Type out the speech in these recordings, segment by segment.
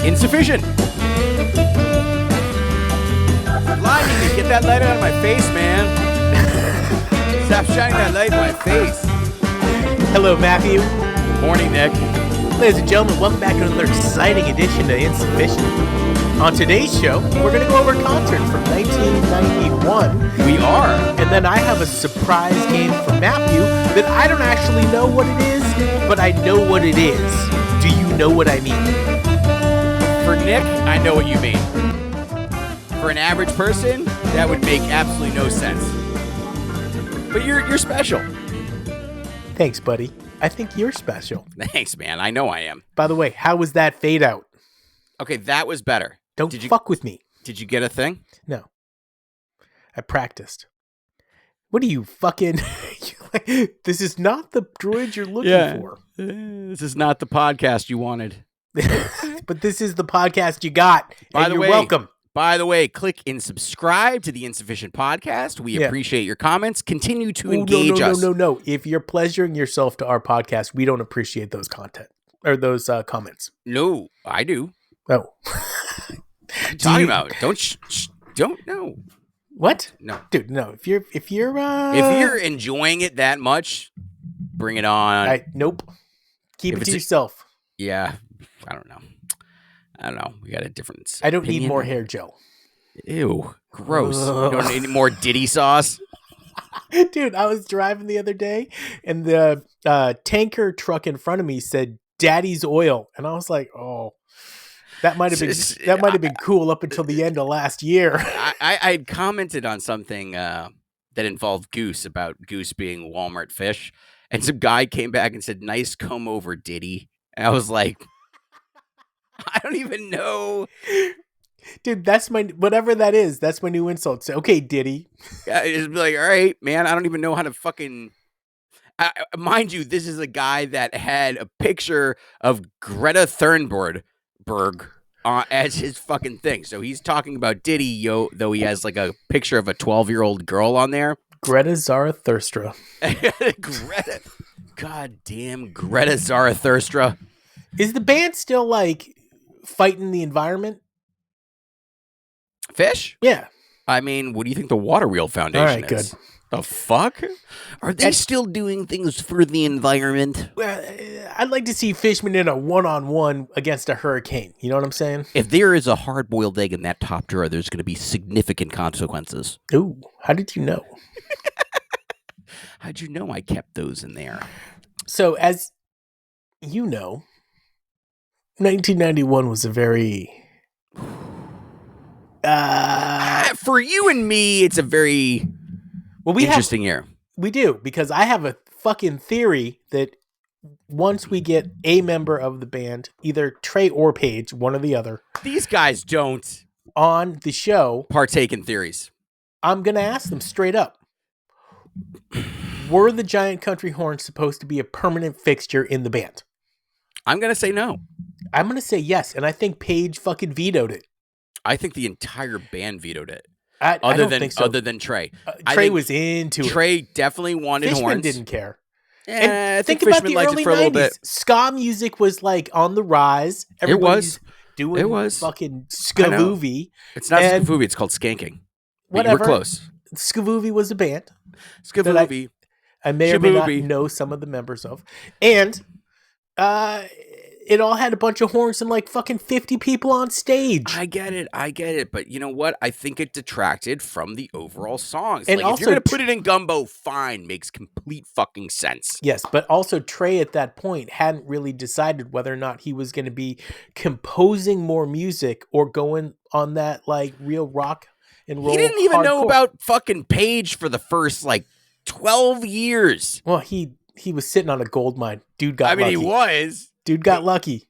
Insufficient. Blinding me. Get that light out of my face, man. Stop shining that light in my face. Hello, Matthew. Morning, Nick. Ladies and gentlemen, welcome back to another exciting edition of Insuphishient. On today's show, we're going to go over a concert from 1991. We are. And then I have a surprise game for Matthew that I don't actually know what it is, but I know what it is. Do you know what I mean? For Nick, I know what you mean. For an average person, that would make absolutely no sense. But you're special. Thanks, buddy. I think you're special. Thanks, man. I know I am. By the way, how was that fade out? Okay, that was better. Don't fuck with me. Did you get a thing? No. I practiced. What are you fucking... This is not the droid you're looking for. This is not the podcast you wanted. But this is the podcast you got. You're welcome. By the way, click and subscribe to the Insuphishient podcast. We appreciate your comments. Continue to engage us. No. If you're pleasuring yourself to our podcast, we don't appreciate those content or those comments. No, I do. Oh. What are you talking about? Don't know. What? No. Dude, no. If you're enjoying it that much, bring it on. Nope. Keep it to yourself. Yeah. I don't know. We got a difference. I don't need more hair gel. Ew. Gross. You don't need any more Diddy sauce? Dude, I was driving the other day and the tanker truck in front of me said Daddy's Oil. And I was like, oh, that might have been cool up until the end of last year. I commented on something that involved Goose, about Goose being Walmart Phish. And some guy came back and said, nice comb over, Diddy. And I was like, I don't even know. Dude, that's whatever that is, that's my new insult. So, okay, Diddy. Yeah, just be like, all right, man, I don't even know how to fucking... mind you, this is a guy that had a picture of Greta Thunberg as his fucking thing. So he's talking about Diddy, though he has like a picture of a 12-year-old girl on there. Greta Zarathustra. Greta. Goddamn Greta Zarathustra. Is the band still like fighting the environment? Phish? Yeah. I mean, what do you think the Water Wheel Foundation is? Good. The fuck? Are they still doing things for the environment? Well, I'd like to see Fishman in a one-on-one against a hurricane. You know what I'm saying? If there is a hard-boiled egg in that top drawer, there's going to be significant consequences. Ooh, how did you know? How'd you know I kept those in there? So, as you know, 1991 was a very... for you and me, it's a very interesting year. We do, because I have a fucking theory that once we get a member of the band, either Trey or Paige, one or the other, these guys don't on the show partake in theories. I'm going to ask them straight up. Were the giant country horns supposed to be a permanent fixture in the band? I'm going to say no. I'm going to say yes, and I think Paige fucking vetoed it. I think the entire band vetoed it. I don't think so. Other than Trey. Trey was into it. Trey definitely wanted Fishman horns. Didn't care. Yeah, I think about Fishman the liked early it for a little 90s. bit. Ska music was like on the rise. Everybody's doing fucking skavoovie. It's not skavoovie, it's called skanking. Whatever. We're close. Skavoovie was a band. Skavoovie. I may or may not know some of the members of. And it all had a bunch of horns and like fucking 50 people on stage. I get it. But you know what? I think it detracted from the overall songs. And like, also, if you're going to put it in gumbo, fine. Makes complete fucking sense. Yes, but also Trey at that point hadn't really decided whether or not he was going to be composing more music or going on that like real rock and roll. He didn't even know hardcore. about fucking Paige for the first like 12 years. Well, he was sitting on a gold mine. Dude got lucky. He was. Dude got lucky.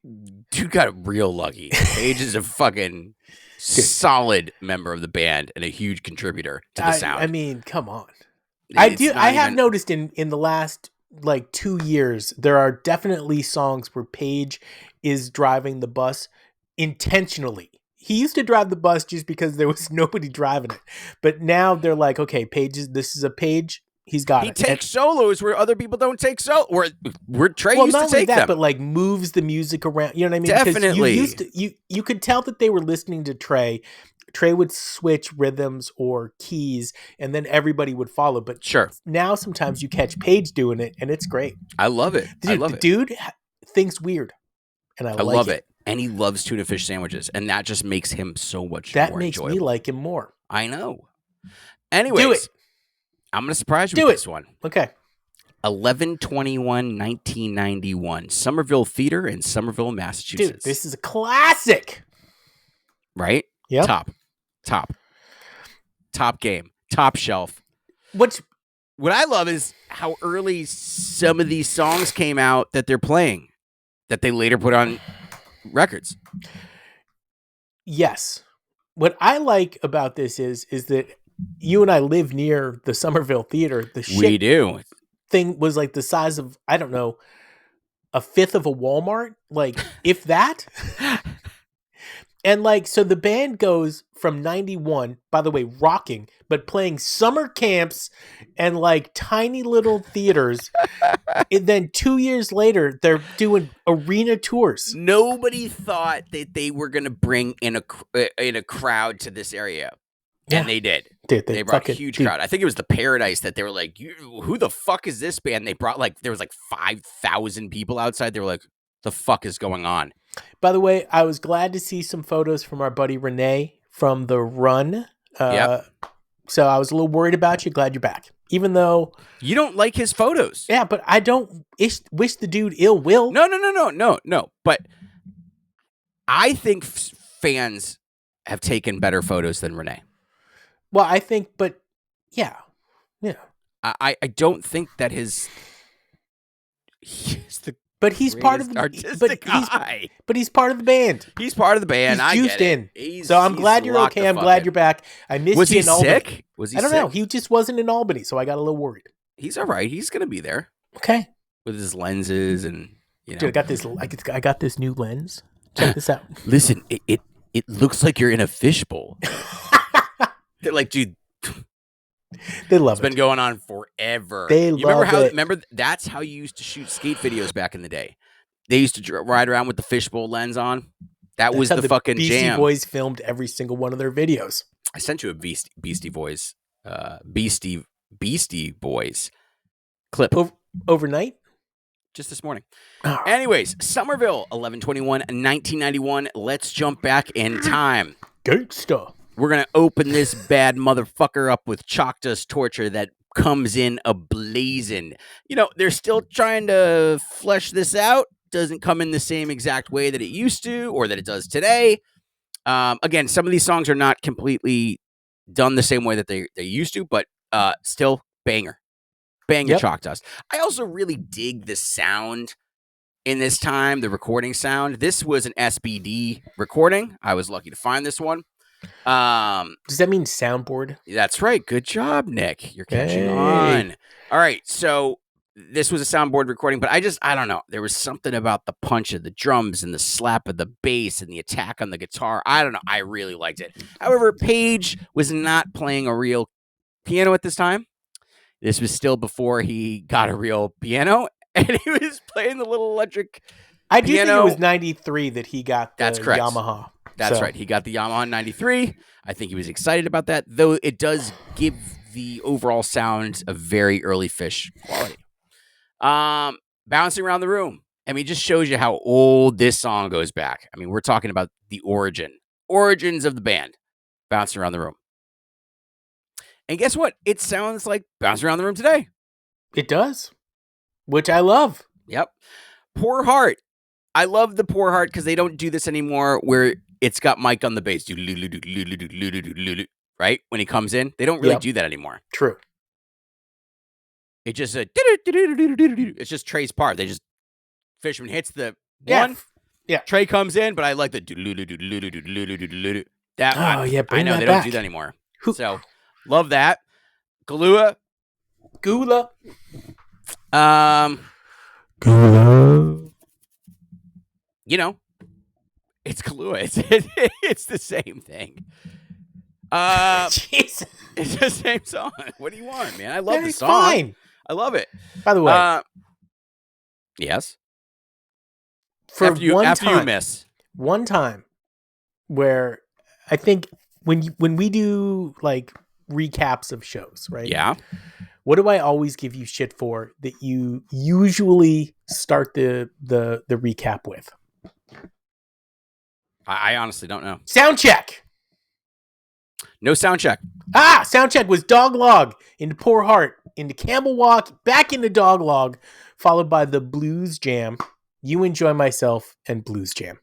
Dude got real lucky. Paige is a fucking solid member of the band and a huge contributor to the sound. I mean, come on. I have noticed in the last like 2 years, there are definitely songs where Paige is driving the bus intentionally. He used to drive the bus just because there was nobody driving it. But now they're like, okay, this is a Paige He's got He it. takes solos where other people don't take where Trey used to take them. But like moves the music around. You know what I mean? Definitely. Because you could tell that they were listening to Trey. Trey would switch rhythms or keys, and then everybody would follow. But sure, now sometimes you catch Paige doing it, and it's great. I love it. Dude thinks weird, and I love it. And he loves tuna fish sandwiches, and that just makes him so much that more makes enjoyable. Me like him more. I know. Anyways, do it. I'm going to surprise you with this one. Okay. 11/21/1991, Somerville Theater in Somerville, Massachusetts. Dude, this is a classic. Right? Yeah. Top game. Top shelf. What I love is how early some of these songs came out that they're playing, that they later put on records. Yes. What I like about this is that you and I live near the Somerville Theater. We do. Thing was like the size of, I don't know, a fifth of a Walmart, like if that. And like, so the band goes from 91, by the way, rocking, but playing summer camps and like tiny little theaters. And then 2 years later, they're doing arena tours. Nobody thought that they were going to bring in a crowd to this area. Yeah. And they did. Dude, they brought a huge crowd. I think it was the Paradise that they were like, who the fuck is this band? They brought there was like 5,000 people outside. They were like, the fuck is going on? By the way, I was glad to see some photos from our buddy Renee from the run. Yep. So I was a little worried about you. Glad you're back. Even though you don't like his photos. Yeah, but I don't wish the dude ill will. No. But I think fans have taken better photos than Renee. Well, I think, but yeah. I don't think that But he's part of the artistic guy. But he's part of the band. He's part of the band. He's juiced in. So I'm glad you're okay. I'm glad you're back. I missed you in Albany. Was he sick? I don't know. He just wasn't in Albany, so I got a little worried. He's all right. He's gonna be there. Okay. With his lenses and Dude, I got this new lens. Check this out. Listen, it looks like you're in a fishbowl. They're like, dude. They love it. It's been going on forever. Remember that's how you used to shoot skate videos back in the day. They used to ride around with the fishbowl lens on. That's was the fucking Beastie jam. Boys filmed every single one of their videos. I sent you a Beastie Boys clip overnight, just this morning. Oh. Anyways, Somerville, 11/21/1991. Let's jump back in time. Gangsta. We're going to open this bad motherfucker up with Chalk Dust Torture that comes in ablazing. They're still trying to flesh this out. Doesn't come in the same exact way that it used to or that it does today. Again, some of these songs are not completely done the same way that they used to, but still banger. Banger Chalk Dust. I also really dig the sound in this time, the recording sound. This was an SBD recording. I was lucky to find this one. Does that mean soundboard? That's right. Good job, Nick. You're catching on. All right. So this was a soundboard recording, but I don't know. There was something about the punch of the drums and the slap of the bass and the attack on the guitar. I don't know. I really liked it. However, Paige was not playing a real piano at this time. This was still before he got a real piano, and he was playing the little electric I do think it was 93 that he got the That's correct. Yamaha. That's right. He got the Yamaha in 93. I think he was excited about that, though it does give the overall sound a very early Phish quality. Bouncing around the room. I mean, it just shows you how old this song goes back. I mean, we're talking about the origins of the band. Bouncing around the room. And guess what? It sounds like Bouncing Around the Room today. It does, which I love. Yep. Poor Heart. I love the Poor Heart because they don't do this anymore where it's got Mike on the bass. Right? When he comes in. They don't really do that anymore. True. It just it's just Trey's part. They just Fishman hits the one. Yeah. Trey comes in, but I like the that. I know they don't do that anymore. So love that. Gula. Gula. It's Kahlua. It's the same thing. Jesus. It's the same song. What do you want, man? I love the It's song. fine. I love it. By the way, yes. for After you miss one time where I think when we do like recaps of shows, right? Yeah. What do I always give you shit for that you usually start the recap with? I honestly don't know. Sound check. No sound check. Sound check was Dog Log into Poor Heart into Camel Walk back into Dog Log, followed by the Blues Jam. You Enjoy Myself and Blues Jam.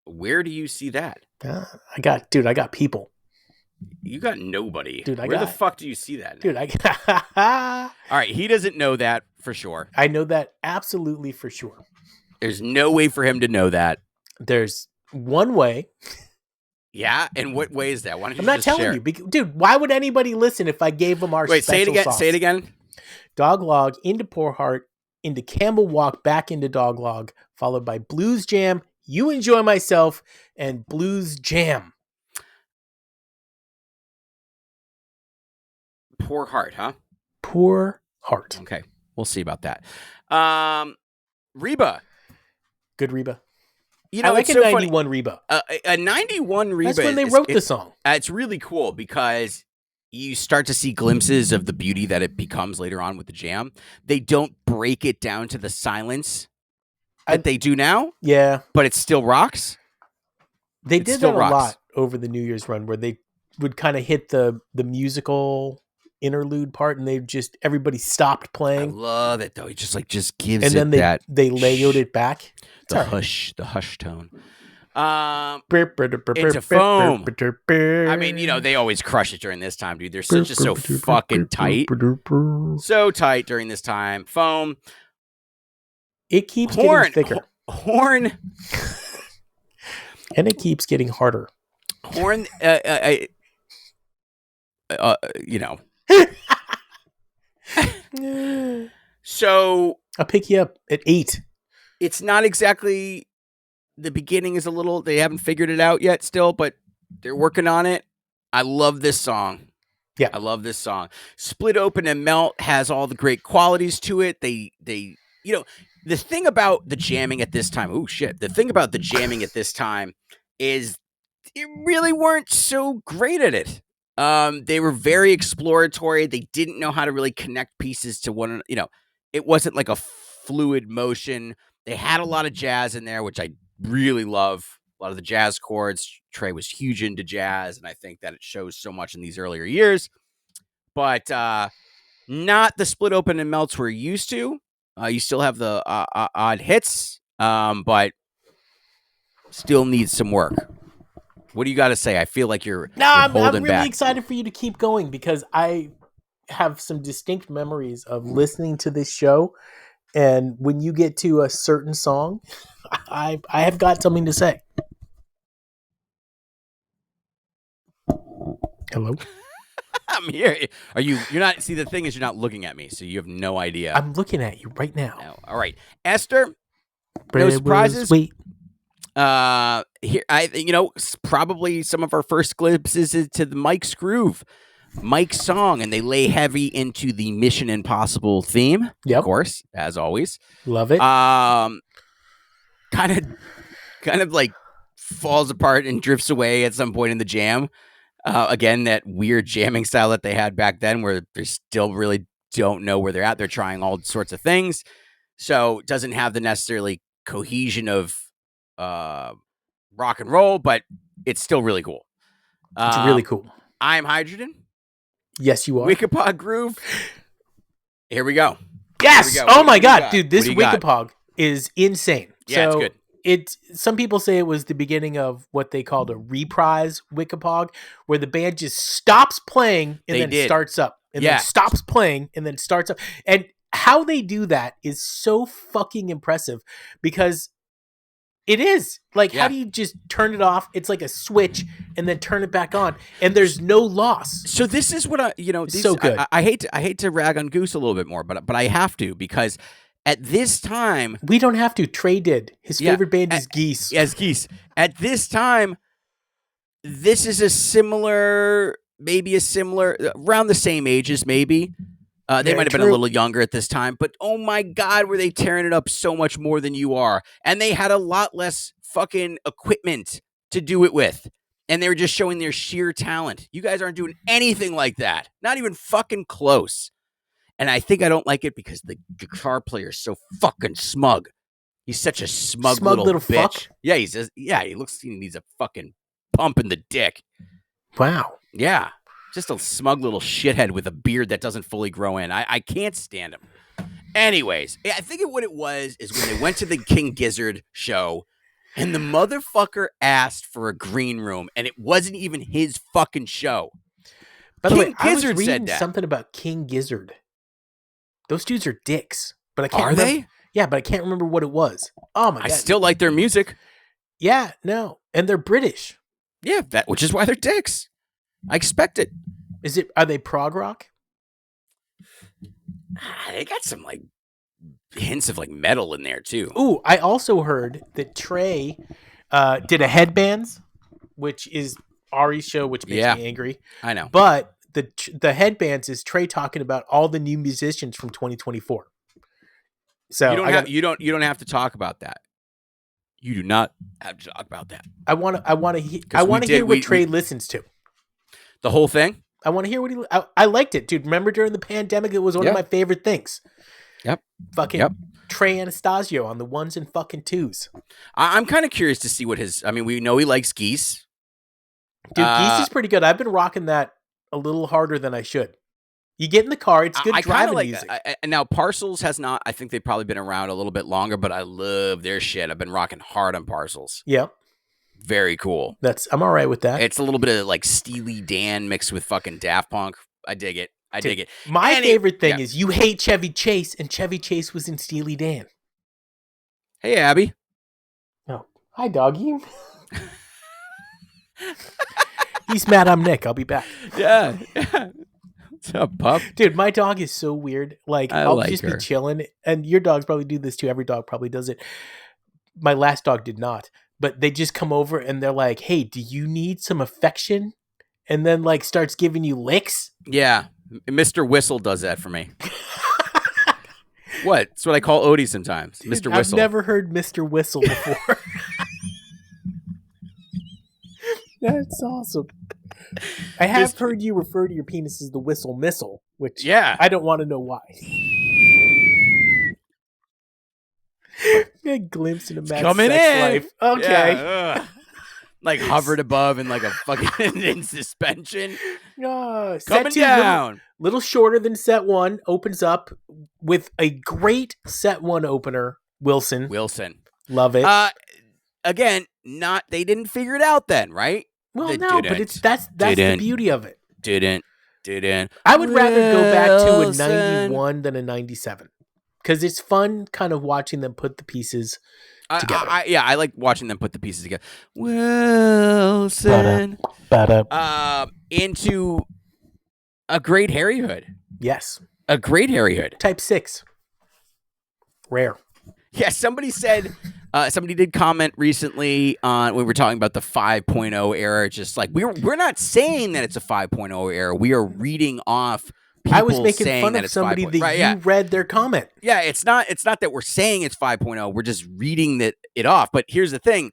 Where do you see that? I got people. You got nobody. Dude, Where the fuck do you see that now? Dude, I got... All right, he doesn't know that for sure. I know that absolutely for sure. There's no way for him to know that. There's one way. Yeah, and what way is that? Why don't you I'm not just telling share? you. Dude, why would anybody listen if I gave them our Wait, say it special again. sauce? Say it again. Dog Log into Poor Heart into Camel Walk back into Dog Log, followed by Blues Jam, You Enjoy Myself, and Blues Jam. Poor Heart, huh? Poor Heart. Okay, we'll see about that. Reba. Good Reba. You know, I like it's a so 91 Reba. A 91 Reba. That's when they wrote the song. It's really cool because you start to see glimpses of the beauty that it becomes later on with the jam. They don't break it down to the silence that they do now. Yeah. But it still rocks. They did that a lot over the New Year's run where they would kind of hit the musical interlude part and everybody stopped playing. I love it though. He just gives and then they layered it back. The hush tone. Into Foam. I mean, you know, they always crush it during this time, dude. They're just so fucking tight. So tight during this time. Foam. It keeps getting thicker. Horn. And it keeps getting harder. Horn, you know. So I'll pick you up at 8. It's not exactly, the beginning is a little, they haven't figured it out yet still, but they're working on it. I love this song. Yeah. I love this song. Split Open and Melt has all the great qualities to it. They, you know, the thing about the jamming at this time, the thing about the jamming at this time is they really weren't so great at it. They were very exploratory. They didn't know how to really connect pieces to one, you know, it wasn't like a fluid motion. They had a lot of jazz in there, which I really love. A lot of the jazz chords. Trey was huge into jazz, and I think that it shows so much in these earlier years. But not the Split Open and Melts we're used to. You still have the odd hits, but still needs some work. What do you got to say? I feel like you're I'm holding really back. excited for you to keep going because I have some distinct memories of listening to this show. And when you get to a certain song, I have got something to say. Hello? I'm here. You're not, see, the thing is you're not looking at me, so you have no idea. I'm looking at you right now. No. All right. Esther, no surprises. Sweet. Here, probably some of our first glimpses into the Mike's groove. Mike's song, and they lay heavy into the Mission Impossible theme. Yep. Of course, as always. Love it. Kind of like falls apart and drifts away at some point in the jam. Again, that weird jamming style that they had back then where they still really don't know where they're at. They're trying all sorts of things. So it doesn't have the necessarily cohesion of rock and roll, but it's still really cool. It's really cool. I'm Hydrogen. Yes, you are. Wikipog Groove. Here we go. Yes. Here we go. Oh my God, dude, this Wikipog is insane. Yeah, so it's good. Some people say it was the beginning of what they called a reprise Wikipog, where the band just stops playing and then starts up, and then stops playing and then starts up. And how they do that is so fucking impressive because it is like, how do you just turn it off? It's like a switch and then turn it back on, and there's no loss. So this is what so good. I hate to rag on Goose a little bit more, but I have to, because at this time we don't have to. Trey did. His favorite band is Geese. Yes, Geese. At this time, this is a similar maybe a similar, around the same ages, maybe. They might have been a little younger at this time, but oh my God, were they tearing it up so much more than you are. And they had a lot less fucking equipment to do it with. And they were just showing their sheer talent. You guys aren't doing anything like that. Not even fucking close. And I think I don't like it because the guitar player is so fucking smug. He's such a smug little bitch. Fuck? Yeah, he looks, he needs a fucking pump in the dick. Wow. Yeah. Just a smug little shithead with a beard that doesn't fully grow in. I can't stand him. Anyways, I think what it was is when they went to the King Gizzard show and the motherfucker asked for a green room and it wasn't even his fucking show. By the way, I was reading something about King Gizzard. Those dudes are dicks, but I can't remember. Are they? Yeah, but I can't remember what it was. Oh my God. I still like their music. Yeah, no. And they're British. Yeah, which is why they're dicks. I expect it. Are they prog rock? They got some like hints of like metal in there too. Ooh, I also heard that Trey did a headbands, which is Ari's show, which makes me angry. I know. But the headbands is Trey talking about all the new musicians from 2024. So you don't have to talk about that. You do not have to talk about that. I want to hear what Trey listens to. The whole thing? I want to hear what I liked it, dude. Remember during the pandemic, it was one of my favorite things. Yep. Trey Anastasio on the ones and fucking twos. I'm kind of curious to see what we know he likes Geese. Dude, Geese is pretty good. I've been rocking that a little harder than I should. You get in the car, it's good driving music. And now Parcels has not, I think they've probably been around a little bit longer, but I love their shit. I've been rocking hard on Parcels. Yep. Very cool. I'm all right with that. It's a little bit of like Steely Dan mixed with fucking Daft Punk. I dig it. Dig it. My favorite thing is you hate Chevy Chase, and Chevy Chase was in Steely Dan. Hey, Abby. Oh, hi, doggy. He's mad I'm Nick. I'll be back. Yeah. What's up, pup? Dude, my dog is so weird. Like, I'll just be chilling, and your dogs probably do this too. Every dog probably does it. My last dog did not. But they just come over and they're like, hey, do you need some affection? And then like starts giving you licks. Yeah. Mr. Whistle does that for me. What? That's what I call Odie sometimes. Dude, Mr. Whistle. I've never heard Mr. Whistle before. That's awesome. I have heard you refer to your penis as the whistle missile, which I don't want to know why. A glimpse into Matt's sex life. Okay. Yeah, like hovered above and like a fucking in suspension. Coming down. Little shorter than set one. Opens up with a great set one opener. Wilson. Love it. Again, they didn't figure it out then, right? Well, no, but that's the beauty of it. Didn't. I would rather go back to a 91 than a 97. Because it's fun kind of watching them put the pieces together. I like watching them put the pieces together. Wilson. Into a great Harry Hood. Yes. A great Harry Hood. Type 6. Rare. Yeah, somebody said, somebody did comment recently on when we were talking about the 5.0 era. Just like, we're not saying that it's a 5.0 era. We are reading off I was making fun of somebody that you read their comment. Yeah, it's not that we're saying it's 5.0. We're just reading it off. But here's the thing.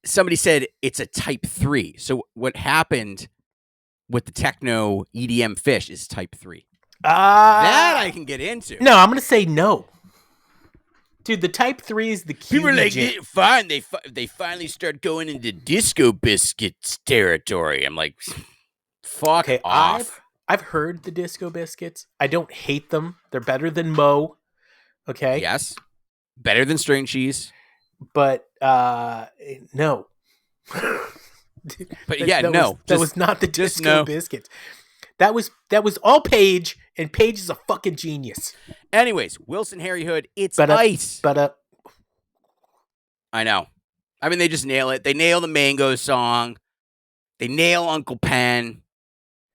Somebody said it's a type 3. So what happened with the techno EDM Phish is type 3. That I can get into. No, I'm going to say no. Dude, the type 3 is the key. People are like, fine. They finally start going into Disco Biscuits territory. I'm like... Fuck off. I've heard the Disco Biscuits. I don't hate them. They're better than Mo. Okay. Yes. Better than string cheese. But no. But no. That was not the Disco Biscuits. That was all Paige, and Paige is a fucking genius. Anyways, Wilson Harry Hood, it's ice. I know. I mean, they just nail it. They nail the Mango song. They nail Uncle Pen.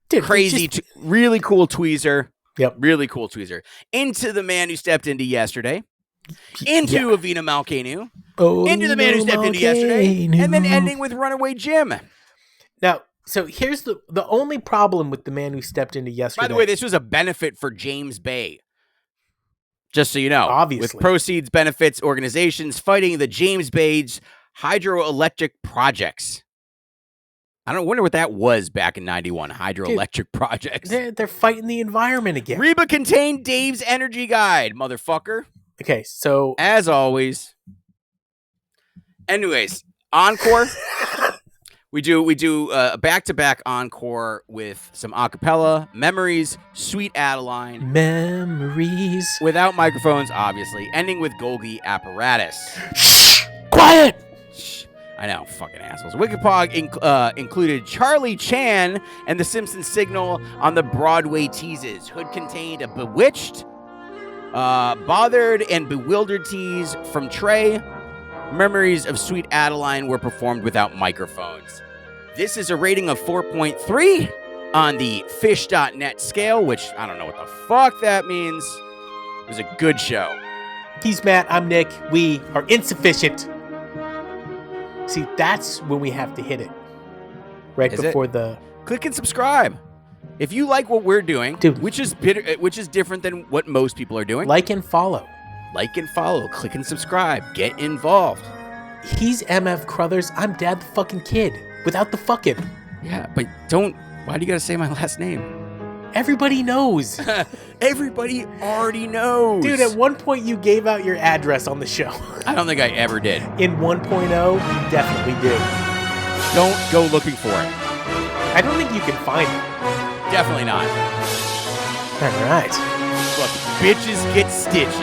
Dude, crazy, really cool tweezer. Yep. Really cool tweezer. Into the man who stepped into yesterday. Into Avina Malkanu. Into the man who stepped into yesterday. And then ending with Runaway Jim. Now, so here's the only problem with the man who stepped into yesterday. By the way, this was a benefit for James Bay. Just so you know. Obviously. With proceeds benefits organizations fighting the James Bay's hydroelectric projects. I don't wonder what that was back in 91, hydroelectric projects. They're fighting the environment again. Reba contained Dave's energy guide, motherfucker. Okay, so as always. Anyways, encore. we do a back-to-back encore with some acapella, Memories, Sweet Adeline. Memories. Without microphones, obviously. Ending with Golgi Apparatus. Shh! Quiet! Shh. I know, fucking assholes. Wikipog included Charlie Chan and the Simpsons Signal on the Broadway teases. Hood contained a Bewitched, Bothered and Bewildered tease from Trey. Memories of Sweet Adeline were performed without microphones. This is a rating of 4.3 on the Phish.net scale, which I don't know what the fuck that means. It was a good show. He's Matt, I'm Nick. We are insufficient. See, that's when we have to hit it. Right before the... Click and subscribe. If you like what we're doing, dude, which is different than what most people are doing. Like and follow. Like and follow. Click and subscribe. Get involved. He's MF Crothers. I'm Dad the fucking kid. Without the fucking. Yeah, but don't... Why do you gotta say my last name? Everybody knows. Everybody already knows. Dude, at one point you gave out your address on the show. I don't think I ever did. In 1.0, you definitely did. Don't go looking for it. I don't think you can find it. Definitely not. All right. Look, bitches get stitches.